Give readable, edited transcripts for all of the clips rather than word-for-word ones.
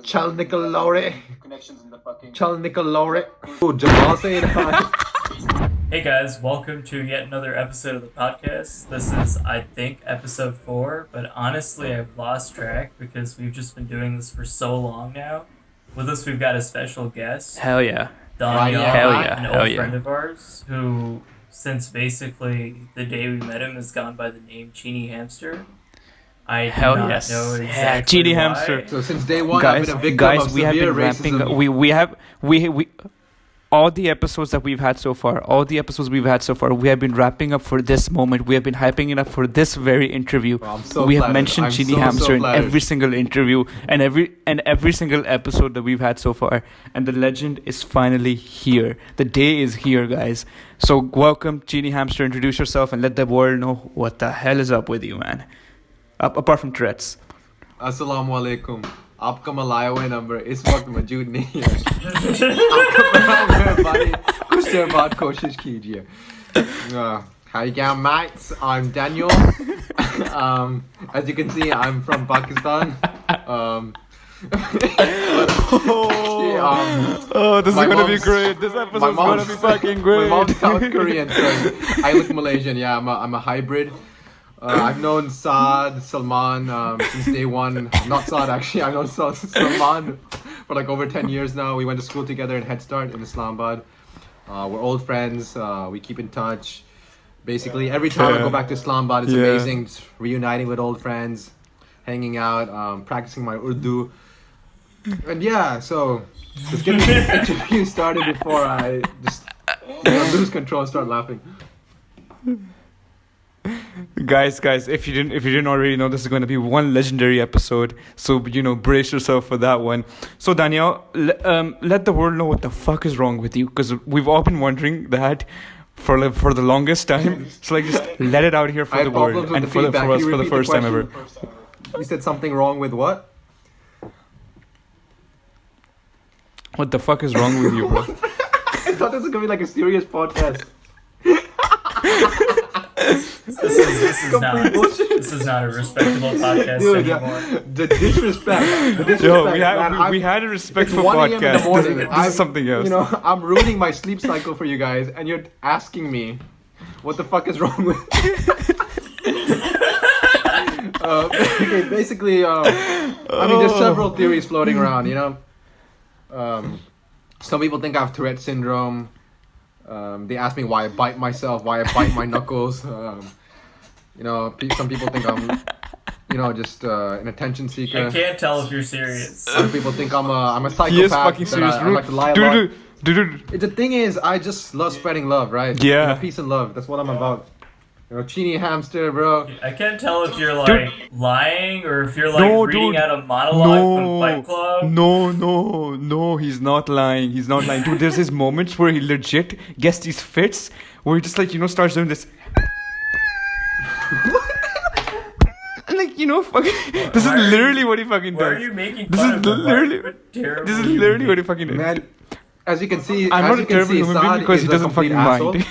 Chal nikal laure. Chal nikal laure. Oh, Jamal saying hi. Hey guys, welcome to yet another episode of the podcast. This is, I think, episode 4, but honestly, I've lost track because we've just been doing this for so long now. With us, we've got a special guest, Hell yeah. Danyal, Hell yeah. an Hell old yeah. friend of ours, who, since basically the day we met him, has gone by the name Cheenie Hamster. I Hell do not yes. know Yeah, exactly Cheenie why. Hamster. So since day one, Guys, I've been a victim guys, of we have severe been ramping racism. up. We have all the episodes that we've had so far, we have been wrapping up for this moment. We have been hyping it up for this very interview. Oh, I'm so We have flattered. mentioned I'm Cheenie so Hamster in flattered. every single interview and every single episode that we've had so far. And the legend is finally here. The day is here, guys. So welcome, Cheenie Hamster. Introduce yourself and let the world know what the hell is up with you, man. Apart from Tourette's. Assalamu alaikum. आपका मलाया हुआ number इस वक्त मौजूद नहीं है आपका बनाया हुआ भाई कुछ देर बाद कोशिश कीजिए How you going, mates? I'm Danyal. As you can see, I'm from Pakistan. This is my gonna be mom's- great. This my episode is gonna mom's- be fucking My great. mom's South Korean, so I look Malaysian. Yeah, I'm a hybrid. I've known Saad, Salman since day one. Not Saad, actually. I've known Salman for like over 10 years now. We went to school together in Head Start in Islamabad. We're old friends. We keep in touch. Basically, every time I go back to Islamabad, it's amazing. Just reuniting with old friends, hanging out, practicing my Urdu. And yeah, so just get the interview started before I just lose control and start laughing. Guys, if you didn't already know, this is going to be one legendary episode. So brace yourself for that one. So Daniel, let the world know what the fuck is wrong with you, because we've all been wondering that for the longest time. So just let it out here I for had the problems world with and the for feedback. us Can you for the repeat first time ever. question? You said something wrong with what? What the fuck is wrong with you, bro? I thought this was gonna be like a serious podcast. This is not a respectable podcast Dude, anymore. the disrespect. Yo, man, we had a respectful it's 1 a.m. in the podcast. morning. This is something else. I'm ruining my sleep cycle for you guys, and you're asking me what the fuck is wrong with. Okay, basically, there's several theories floating around. Some people think I have Tourette syndrome. They ask me why I bite myself, why I bite my knuckles. Some people think I'm, just an attention seeker. I can't tell if you're serious. Some people think I'm a psychopath. He is fucking that serious. I like to lie a lot. Dude. The thing is, I just love spreading love, right? Yeah. Peace and love. That's what I'm about. Cheenie Hamster, bro. I can't tell if you're Dude. lying or if you're reading dude. out a monologue from Fight Club. No, he's not lying. Dude, there's these moments where he legit gets these fits where he just starts doing this. Fucking. This is literally what he fucking Why are does. you making This fun is of him? literally- What a terrible This is human literally being. what he fucking does. Man, as you can see, I'm not a terrible human being Saad because he is a doesn't complete fucking asshole. mind.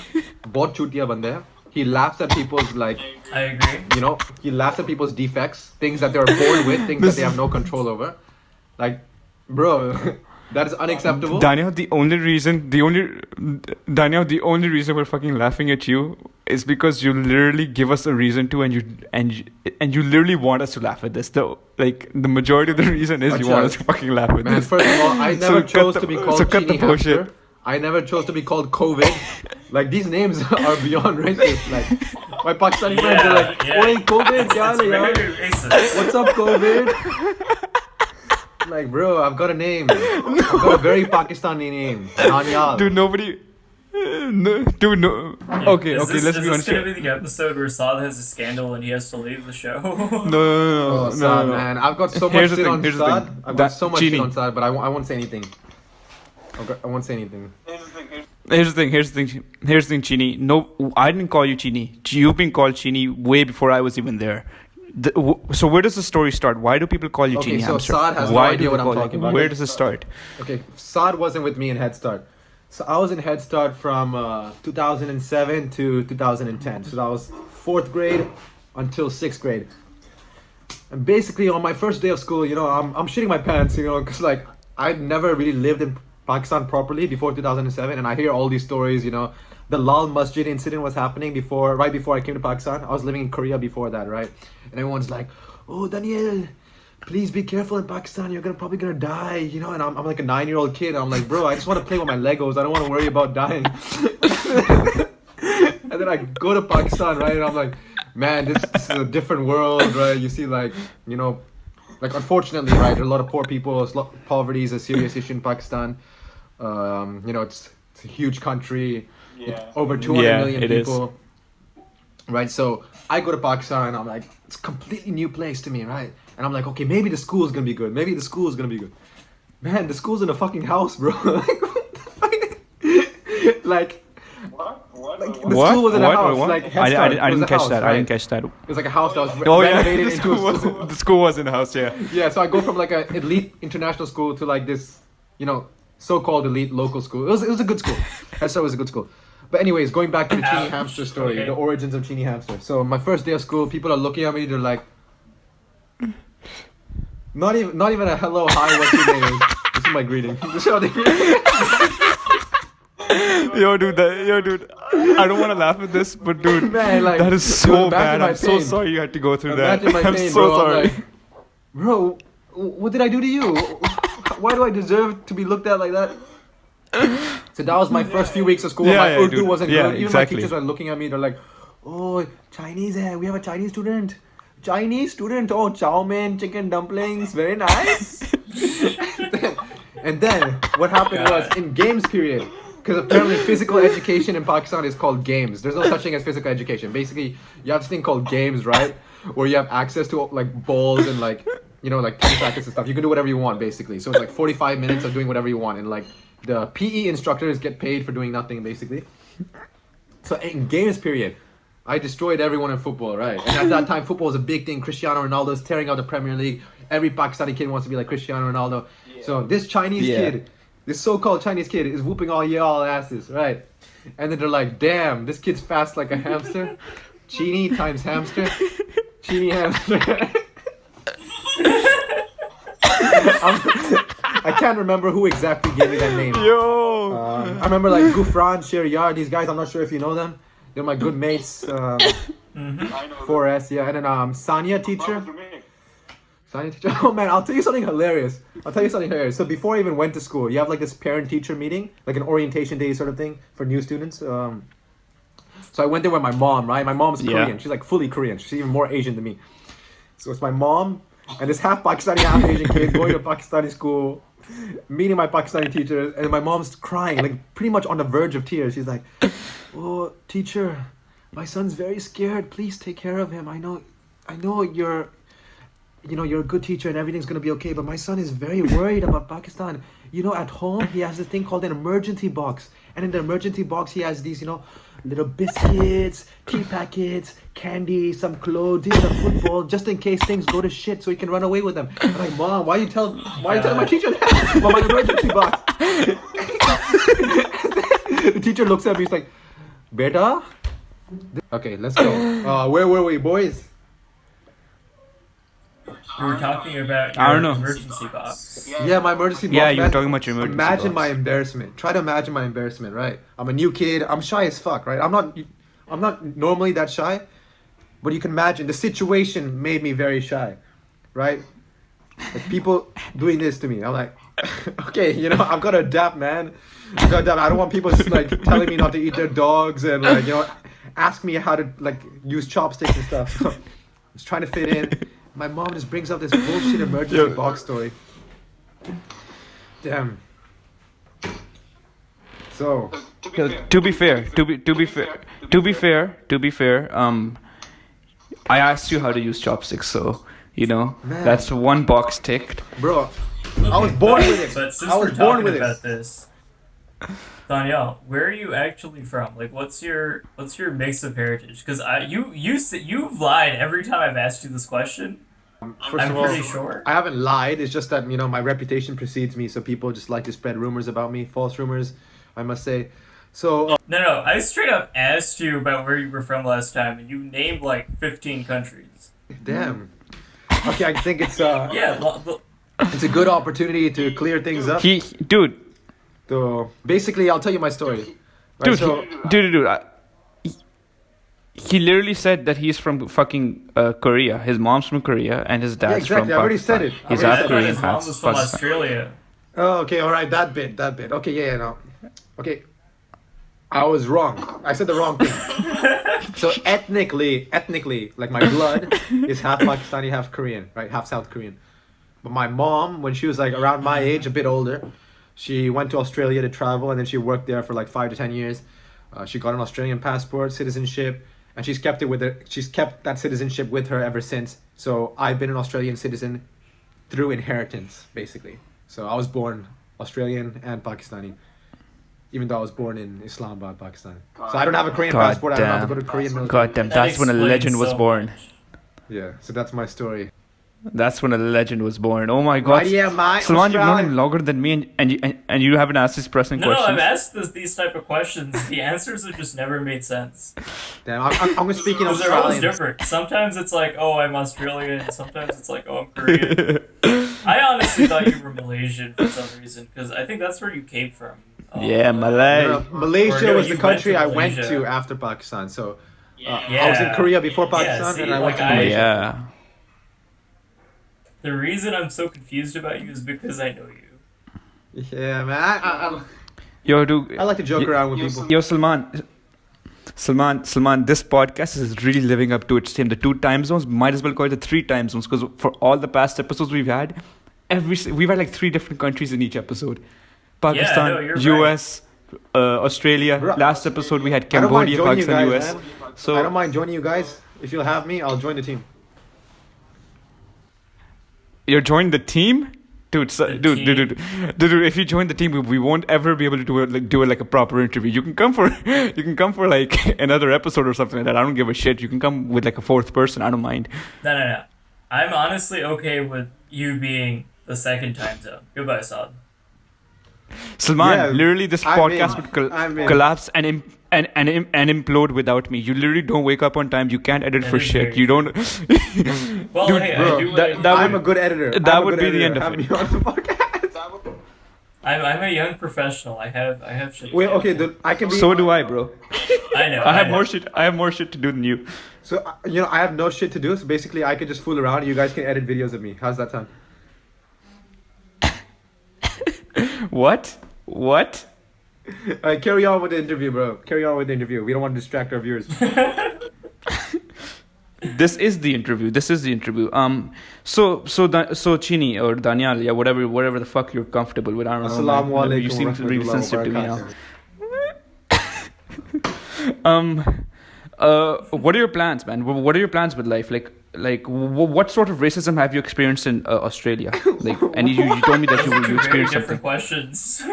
बहुत चूतिया बंदा है. He laughs at people's I agree. he laughs at people's defects, things that they're born with, things that they have no control over. Like, bro, that is unacceptable. Daniel, the only reason we're fucking laughing at you is because you literally give us a reason to, and you literally want us to laugh at this. Though, the majority of the reason is you want us to fucking laugh at Man, this. first of all, I never chose to be called cut the Cheenie bullshit. Hamster. I never chose to be called COVID. These names are beyond racist. My Pakistani friends are like, "Oi, COVID, kya It's hai yaar? very racist. What's up, COVID?" Bro, I've got a name. I've got a very Pakistani name. Danyal. Dude, nobody. No. Okay, let's be Is this honest. going to be the episode where Saad has a scandal and he has to leave the show? Oh, Saad, man. I've got so much Here's the shit thing, on here's the Saad. thing. I've got so much shit Cheenie. on Saad, but I won't say anything. I won't say anything. Here's the thing, Cheenie. No, I didn't call you Cheenie. You've been called Cheenie way before I was even there. So where does the story start? Why do people call you Okay, Cheenie so Hamster? Saad has no Why idea do what people I'm call talking you? about. Where does it start? Okay, Saad wasn't with me in Head Start. So I was in Head Start from 2007 to 2010. So that was 4th grade until 6th grade. And basically, on my first day of school, I'm shitting my pants, because like I'd never really lived in Pakistan properly before 2007, and I hear all these stories. The Lal Masjid incident was happening right before I came to Pakistan. I was living in Korea before that, right? And everyone's like, "Oh, Danyal, please be careful in Pakistan. You're probably gonna die," And I'm like a 9-year-old kid. I'm like, bro, I just want to play with my Legos. I don't want to worry about dying. And then I go to Pakistan, right? And I'm like, man, this is a different world, right? You see, like unfortunately, right, there are a lot of poor people. Poverty is a serious issue in Pakistan. It's a huge country. Yeah. Over 200 million it people. Right, so I go to Pakistan and I'm like, it's a completely new place to me, right? And I'm like, okay, maybe the school is gonna be good. Man, the school's in a fucking house, bro. Like, the school was in a house. What? Like, Head Start I was didn't a catch house, that. right? I didn't catch that. It was like a house that was Oh yeah, renovated into a school. the school was in the house. Yeah. Yeah, so I go from like an elite international school to like this, so-called elite local school. It was a good school. Head Start was a good school. But anyways, going back to the cheenie hamster story, Okay. the origins of cheenie hamster. So my first day of school, people are looking at me. They're like, not even a hello, hi, what's your name? This is my greeting. This is how they greet me. Yo, dude. I don't want to laugh at this, but dude, Man, like, that is so imagine bad. my I'm so pain. sorry you had to go through that. Imagine my I'm pain, so bro. sorry. I'm like, bro, what did I do to you? Why do I deserve to be looked at like that? So that was my first few weeks of school. Yeah, My yeah, Urdu dude. wasn't Yeah, good. Even exactly. my teachers were looking at me. They're like, "Oh, Chinese hai. We have a Chinese student. Oh, chow mein, chicken dumplings. Very nice." And then what happened was in games period, because apparently physical education in Pakistan is called games. There's no such thing as physical education. Basically, you have this thing called games, right? Where you have access to like balls and like tennis rackets and stuff. You can do whatever you want, basically. So it's like 45 minutes of doing whatever you want, and like the PE instructors get paid for doing nothing, basically. So in games period, I destroyed everyone in football, right? And at that time, football was a big thing. Cristiano Ronaldo's tearing out the Premier League. Every Pakistani kid wants to be like Cristiano Ronaldo. Yeah. So this Chinese kid, this so-called Chinese kid, is whooping all asses, right? And then they're like, "Damn, this kid's fast like a hamster. Cheenie times hamster. Cheenie hamster." I can't remember who exactly gave me that name. Yo. I remember like Gufran, Sheryar, these guys. I'm not sure if you know them. They're my good mates. I know. 4S, yeah. And then Sanya teacher. What was the name? Sanya teacher. Oh man, I'll tell you something hilarious. So before I even went to school, you have like this parent-teacher meeting, like an orientation day sort of thing for new students. So I went there with my mom, right? My mom's Korean. She's like fully Korean. She's even more Asian than me. So it's my mom and this half Pakistani, half Asian kid going to Pakistani school, meeting my Pakistani teachers, and my mom's crying, like pretty much on the verge of tears. She's like, "Oh, teacher, my son's very scared. Please take care of him. I know you're a good teacher and everything's gonna be okay, but my son is very worried about Pakistan. At home he has this thing called an emergency box, and in the emergency box he has these, little biscuits, tea packets, candy, some clothes, even a football, just in case things go to shit, so he can run away with them." I'm like, "Mom, why are you telling my teacher that about my emergency box?" The teacher looks at me, he's like, "Beta." Okay, let's go. Where were we, boys? We were talking about I your don't know. emergency box. Yeah, my emergency box. Yeah, you were man. talking about your emergency Imagine box. my embarrassment. Try to imagine my embarrassment, right? I'm a new kid. I'm shy as fuck, right? I'm not normally that shy, but you can imagine the situation made me very shy, right? Like people doing this to me. I'm like, okay, I've got to adapt, man. I've got to adapt. I don't want people just like telling me not to eat their dogs and like ask me how to like use chopsticks and stuff. So, just trying to fit in. My mom just brings up this bullshit emergency box story. Damn. So To be fair, I asked you how to use chopsticks, so Man. that's one box ticked. bro, I was born with it. But since I was we're born talking with about it. this, Danyal, where are you actually from? Like, what's your mix of heritage? Because you've lied every time I've asked you this question. First I'm of all, pretty sure. I haven't lied. It's just that my reputation precedes me, so people just like to spread rumors about me, false rumors, I must say. So No, I straight up asked you about where you were from last time, and you named like 15 countries. damn. Okay, I think it's Yeah, it's a good opportunity to clear things up. Dude, So basically, I'll tell you my story. Right, dude, so dude. He literally said that he's from fucking Korea. His mom's from Korea and his dad's exactly. from I already Pakistan. said it. He's I I already half said thought Korean, his mom half was from Pakistan. Australia. Oh, okay, all right, that bit. Okay, yeah, no. Okay, I was wrong. I said the wrong thing. So ethnically, like my blood is half Pakistani, half Korean, right? Half South Korean. But my mom, when she was like around my age, a bit older, she went to Australia to travel, and then she worked there for like 5 to 10 years. She got an Australian passport, citizenship, and she's kept it with her. She's kept that citizenship with her ever since. So I've been an Australian citizen through inheritance, basically. So I was born Australian and Pakistani, even though I was born in Islamabad, Pakistan. So I don't have a Korean God passport. I don't have to damn. go to Korean military. God damn, That that's when a explains legend was so born. much. Yeah, so that's my story. That's when a legend was born. Oh my God. Right, yeah, my Salman, you've known Australian. him longer than me, and you haven't asked these pressing No, questions. I've asked these type of questions. The answers have just never made sense. Damn, I'm going to speak in Because they're always Australian. different. Sometimes it's like, oh, I'm Australian. Sometimes it's like, oh, I'm Korean. I honestly thought you were Malaysian for some reason, because I think that's where you came from. Yeah, Malay. Malaysia Or no, was you the went country to I went Malaysia. to after Pakistan. So I Yeah. was in Korea before Yeah, Pakistan, see, and I went to like, Oh, Malaysia. yeah. The reason I'm so confused about you is because I know you. Yeah, man. I Yo, dude. like to joke around with people. Yo, Salman, this podcast is really living up to its name. The 2 time zones, might as well call it the 3 time zones, because for all the past episodes we've had, we've had like 3 different countries in each episode. Pakistan, no, you're US, Australia. Bro, Last episode we had I don't mind Cambodia, joining you Pakistan, guys, US. man. So I don't mind joining you guys. If you'll have me, I'll join the team. you're joining the team? Dude, team. dude, if you join the team, we won't ever be able to do it like a proper interview. You can come for like another episode or something like that. I don't give a shit. You can come with like a 4th person. I don't mind. No. I'm honestly okay with you being the second time zone. Goodbye, Saad. Salman, Yeah, literally, this I'm podcast in. would I'm in. collapse and implode without me. You literally don't wake up on time. You can't edit That for is shit. very You don't. Well, Dude, hey, bro, I do what that- I do. that I'm would- a good editor. that I'm a would good be the editor. end of Have it. me on the podcast. I'm a young professional. I have shit. to Wait, do. okay, I can be. So do I, bro. I know. I have know. more shit. I have more shit to do than you. So I have no shit to do. So basically, I could just fool around. You guys can edit videos of me. How's that sound? What? Carry on with the interview, bro. Carry on with the interview. We don't want to distract our viewers. This is the interview. So Cheeni or Danyal, yeah, whatever the fuck you're comfortable with. I don't know. Assalamu man. alaikum You seem wa really rahmatullahi sensitive wa to me barakatuh. now. What are your plans, man? What are your plans with life? What sort of racism have you experienced in Australia? And you told me that Those are two you very experienced different something. questions.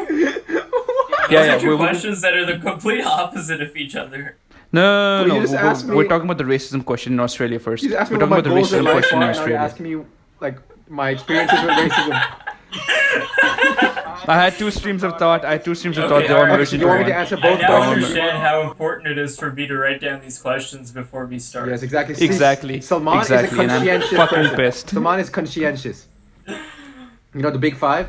Yeah, Those are two we- questions that are the complete opposite of each other. No. Well, you just asked We're me- talking about the racism question in Australia first. You just asked me We're what talking my about the goals in racism life question in are, and now you're Australia. asking me like my experiences with racism. I had 2 streams of thought. They all alright. merged You into want me to one. answer I both now questions? understand how important it is for me to write down these questions before we start. Yes, exactly. See, Exactly. Salman Exactly, is a and I'm conscientious fucking person. pissed. Salman is conscientious. You know the big 5?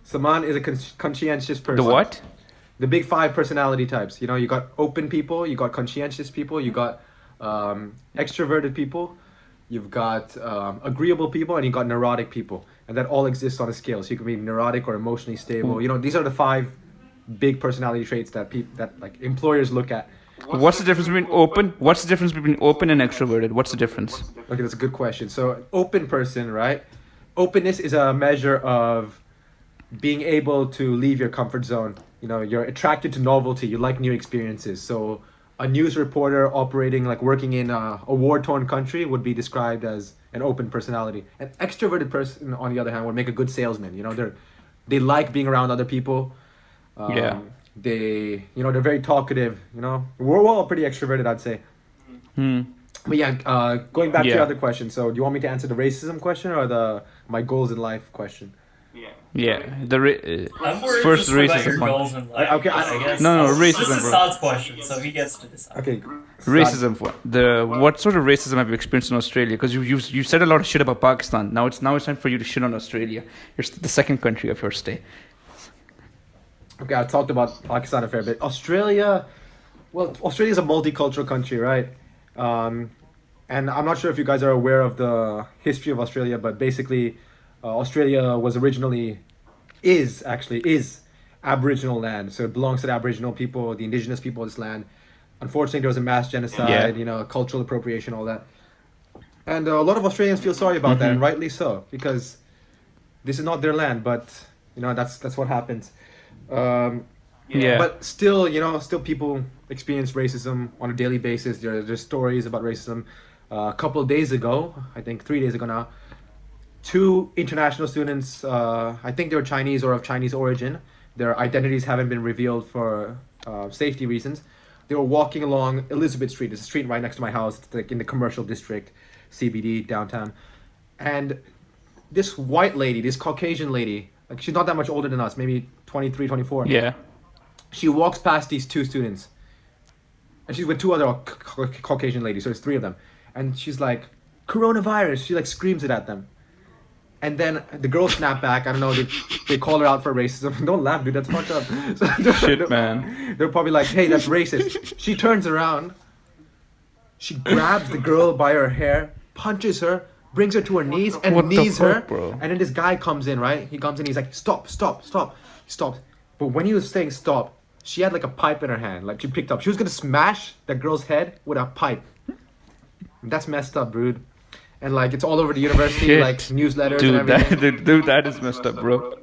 Salman is a conscientious person. The what? The big 5 personality types. You know, you got open people, you got conscientious people, you got extroverted people, you've got agreeable people, and you got neurotic people. And that all exists on a scale. So you can be neurotic or emotionally stable. You know, these are the 5 big personality traits that like employers look at. What's the difference between open? What's the difference between open and extroverted? What's the difference? Okay, that's a good question. So, an open person, right? Openness is a measure of being able to leave your comfort zone. You know, you're attracted to novelty. You like new experiences. So, a news reporter operating, like working in a war-torn country would be described as an open personality. An extroverted person, on the other hand, would make a good salesman. You know, they like being around other people. Yeah. They're very talkative. You know, we're all pretty extroverted, I'd say. But yeah, going back to your Yeah. other question. So, do you want me to answer the racism question or my goals in life question? Yeah, I'm worried first just about your racism one. goals in life. Okay, I guess. No, This racism, is bro. Saad's question, so he gets to decide. Okay. Racism. What sort of racism have you experienced in Australia? Because you said a lot of shit about Pakistan. Now it's time for you to shit on Australia. It's the second country of your stay. Okay, I talked about Pakistan a fair bit. Australia is a multicultural country, right? And I'm not sure if you guys are aware of the history of Australia, but basically, Australia is Aboriginal land. So it belongs to the Aboriginal people, the indigenous people of this land. Unfortunately, there was a mass genocide, cultural appropriation, all that. And a lot of Australians feel sorry about that, and rightly so, because this is not their land, but, that's what happens. But still, still people experience racism on a daily basis. There's stories about racism. A couple of days ago, I think 3 days ago now, 2 international students, I think they were Chinese or of Chinese origin. Their identities haven't been revealed for safety reasons. They were walking along Elizabeth Street. It's a street right next to my house. It's like in the commercial district, CBD, downtown. And this white lady, this Caucasian lady, like she's not that much older than us, maybe 23, 24. Yeah. She walks past these 2 students. And she's with 2 other Caucasian ladies, so it's 3 of them. And she's like, coronavirus. She like screams it at them. And then the girls snap back. I don't know, they call her out for racism. Don't laugh, dude, that's fucked up. So Shit, man. They're probably like, hey, that's racist. She turns around. She grabs the girl by her hair, punches her, brings her to her knees, and What the knees her. fuck, bro? And then this guy comes in, right? He comes in, he's like, stop. He stops. But when he was saying stop, she had like a pipe in her hand, like she picked up. She was gonna smash that girl's head with a pipe. That's messed up, dude. And like it's all over the university, Shit. like newsletters and everything. Dude, that is messed up, bro.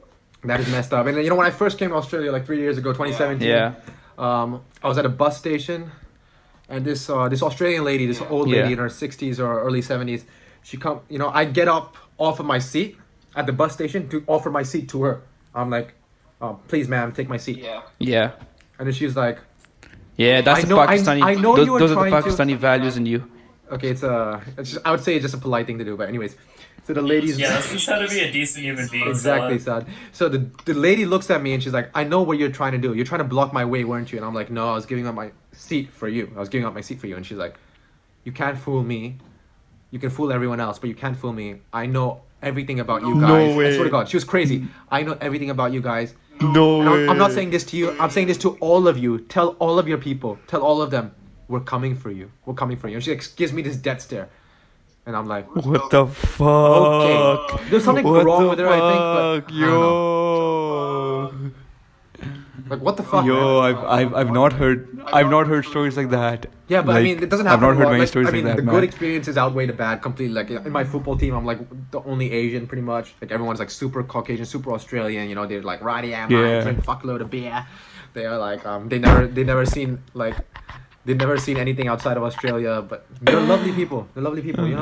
That is messed up. And when I first came to Australia like 3 years ago, 2017, Yeah. I was at a bus station, and this Australian lady, this old lady Yeah. in her 60s or early 70s, I get up off of my seat at the bus station to offer my seat to her. I'm like, please, ma'am, take my seat. Yeah. And then she's like, Yeah, that's I the know- I- Pakistani. I know you were those are the trying to- Pakistani values in you. okay, I would say it's just a polite thing to do, but anyways. So the lady's Yeah, that's just how to be a decent human being. exactly, Saad. sad. So the lady looks at me and she's like, I know what you're trying to do. You're trying to block my way, weren't you? And I'm like, no, I was giving up my seat for you. And she's like, you can't fool me. You can fool everyone else, but you can't fool me. I know everything about you guys. No way. I swear to God, she was crazy. I know everything about you guys. No And I'm not saying this to you. I'm saying this to all of you. Tell all of your people. Tell all of them. We're coming for you. We're coming for you. And she like, gives me this death stare. And I'm like, What the fuck? okay. There's something What wrong the with her, I think. But fuck? I don't know. Like, what the fuck? Yo, man? I've not heard stories like that. Yeah, but I Like, mean, it doesn't I've happen. not heard a lot. many Like, stories I like mean, that, the man. good experiences outweigh the bad completely. Like in my football team, I'm like the only Asian, pretty much. Like everyone's like super Caucasian, super Australian. They're like righty, Yeah. drink a fuckload of beer. They are like they never seen anything outside of Australia. But they're lovely people.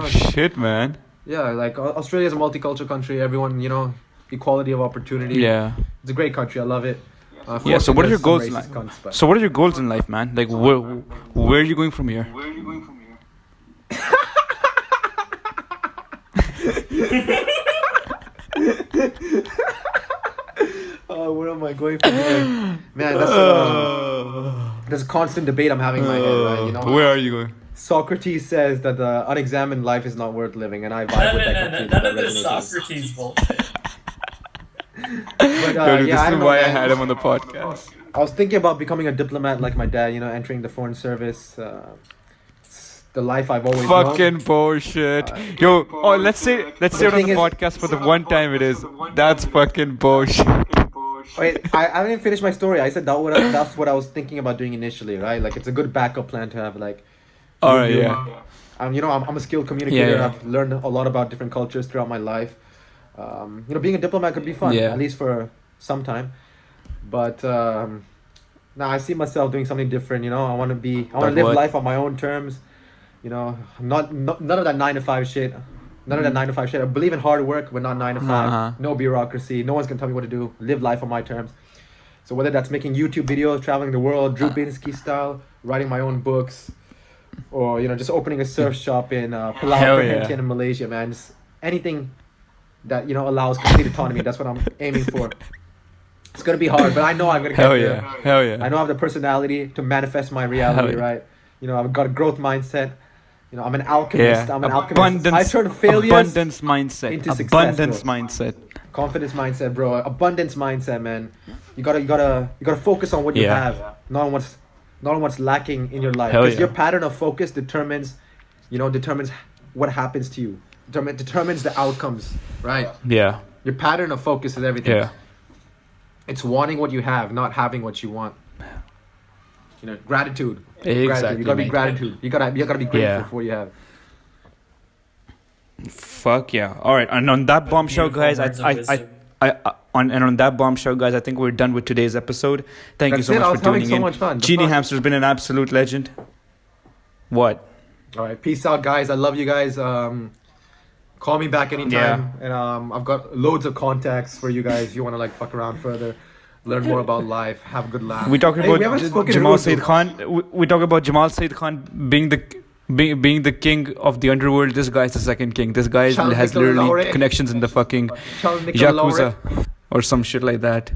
Shit, man. Yeah, like Australia is a multicultural country. Everyone, equality of opportunity. Yeah. It's a great country. I love it. Yeah. So what are your goals in Like, life? So what are your goals in life, man? Like where are you going from here? where am I going from here? Man, there's a constant debate I'm having in my head, right? Where are you going? Socrates says that the unexamined life is not worth living, and I vibe No, with that no, completely. none of That this resonates. Socrates bullshit. But, Dude, this I is don't know, why I man. had him on the podcast. I was thinking about becoming a diplomat like my dad, entering the foreign service. It's the life I've always known. Fucking bullshit. Yo, let's say it on thing the is- podcast for the one time it is. That's fucking bullshit. Wait, I didn't finish my story. I said that's what I was thinking about doing initially, right? Like it's a good backup plan to have. Like, Alright, you- yeah. I'm a skilled communicator. Yeah. I've learned a lot about different cultures throughout my life. Being a diplomat could be fun, Yeah. at least for some time. But now I see myself doing something different. I want to Like live what? life on my own terms. Not none of that 9 to 5 shit. None of that 9 to 5 shit. I believe in hard work, but not 9 to 5. Uh-huh. No bureaucracy. No one's gonna tell me what to do. Live life on my terms. So whether that's making YouTube videos, traveling the world, Drew Binsky style, writing my own books, or just opening a surf shop in Palau Hell Perhentian yeah. in Malaysia, man. Just anything that allows complete autonomy. That's what I'm aiming for. It's gonna be hard, but I know I'm gonna get Hell there. yeah. Hell yeah. I know I have the personality to manifest my reality, Hell yeah. right? I've got a growth mindset. I'm an alchemist. Yeah. I'm an alchemist. I turn failures Abundance mindset. into success, Abundance bro. mindset. Confidence mindset, bro. Abundance mindset, man. You gotta focus on what you Yeah. have, not on what's lacking in your life. Hell Because yeah. your pattern of focus determines what happens to you. Determines the outcomes, right? Yeah. Your pattern of focus is everything. Yeah. It's wanting what you have, not having what you want. Gratitude. Exactly, Gratitude. You gotta be mate. gratitude. You gotta be grateful Yeah. for what you have. Fuck yeah. All right. And on that bombshell, Beautiful guys, words of I wisdom. on that bombshell, guys, I think we're done with today's episode. Thank That's you it. so I much was for having tuning so in. much fun. The Cheenie fun. Hamster's been an absolute legend. What? All right, peace out, guys. I love you guys. Call me back anytime, and I've got loads of contacts for you guys. If you want to fuck around further, learn more about life, have a good laugh. We talking Hey, we about haven't spoken Jamal to Said Khan. We talk about Jamal Said Khan being the king of the underworld. This guy's the second king. This guy Charles has Nicolas literally Lauret. connections in the fucking Charles Nicolas Yakuza or some shit like that.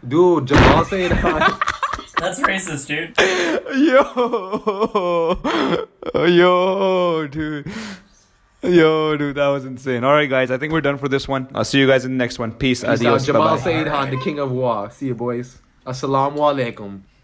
Dude, Jamal Said Khan. That's racist, dude. Yo, dude, that was insane. All right, guys, I think we're done for this one. I'll see you guys in the next one. Peace. Peace out. Adios. Jamal Bye-bye. Said Khan, the king of war. See you, boys. Assalamu alaikum.